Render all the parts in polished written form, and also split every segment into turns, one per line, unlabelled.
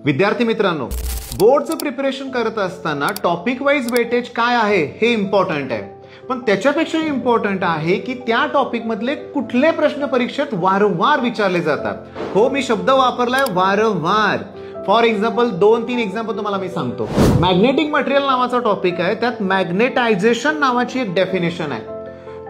विद्यार्थी मित्रांनो, बोर्डचं प्रिपरेशन करत असताना टॉपिक वाईज वेटेज काय आहे हे इम्पॉर्टंट आहे, पण त्याच्यापेक्षा इम्पॉर्टंट आहे की त्या टॉपिक मधले कुठले प्रश्न परीक्षेत वारंवार विचारले जातात. हो, मी शब्द वापरलाय वारंवार. फॉर एक्झाम्पल 2-3 एक्झाम्पल तुम्हाला मी सांगतो. मॅग्नेटिक मटेरियल नावाचा टॉपिक आहे, त्यात मॅग्नेटायझेशन नावाची एक डेफिनेशन आहे.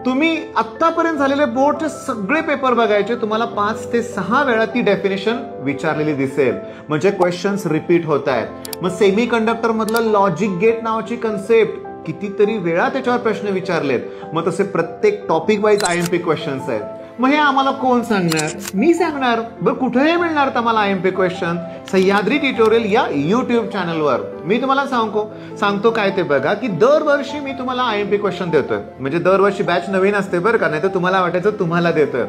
तुम्ही आतापर्यंत झालेले बोर्डचे सगळे पेपर बघायचे, तुम्हाला 5 ते 6 वेळा ती डेफिनेशन विचारलेली दिसेल. म्हणजे क्वेश्चन्स रिपीट होत आहेत. मग सेमी कंडक्टर मधलं लॉजिक गेट नावाची कन्सेप्ट कितीतरी वेळा त्याच्यावर प्रश्न विचारलेत. मग तसे प्रत्येक टॉपिक वाईज आयएमपी क्वेश्चन्स आहेत. मग हे आम्हाला कोण सांगणार? मी सांगणार. बरं, कुठेही मिळणार तर मला आयएमपी क्वेश्चन सह्याद्री ट्युटोरियल या युट्यूब चॅनलवर. मी तुम्हाला सांगतो काय ते बघा की दरवर्षी मी तुम्हाला आयएमपी क्वेश्चन देतोय. म्हणजे दरवर्षी बॅच नवीन असते बरं का, नाही तर तुम्हाला वाटायचं तुम्हाला देतोय.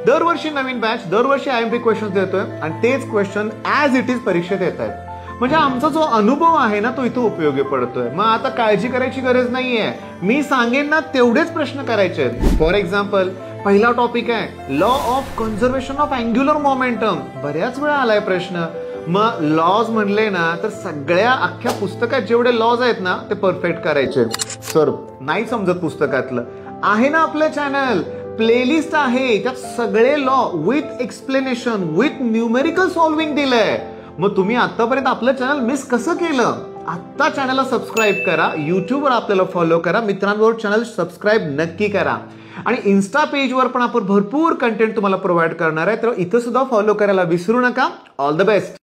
दरवर्षी नवीन बॅच, दरवर्षी आयएमपी क्वेश्चन देतोय आणि तेच क्वेश्चन ऍज इट इज परीक्षेत येत आहेत. म्हणजे आमचा जो अनुभव आहे ना तो इथं उपयोगी पडतोय. मग आता काळजी करायची गरज नाहीये. मी सांगेन ना तेवढेच प्रश्न करायचे आहेत. फॉर एक्झाम्पल पहिला टॉपिक आहे law of conservation of angular momentum. बऱ्याच वेळा आलाय प्रश्न. मग लॉज म्हणले ना तर सगळ्या अख्ख्या पुस्तकात जेवढे लॉज आहेत ना ते परफेक्ट करायचे. सर नाही समजत पुस्तकातलं, आहे ना आपलं चॅनल, प्लेलिस्ट आहे, त्यात सगळे law with explanation with numerical solving दिलंय. मग तुम्ही आतापर्यंत आपलं चॅनल मिस कसं केलं? आत्ता चॅनलला सबस्क्राईब करा, युट्यूबवर आपल्याला फॉलो करा, मित्रांबरोबर चॅनल सबस्क्राईब नक्की करा. आणि इन्स्टा पेजवर पण आपण भरपूर कंटेंट तुम्हाला प्रोव्हाइड करणार आहे, तर इथं सुद्धा फॉलो करायला विसरू नका. All the best.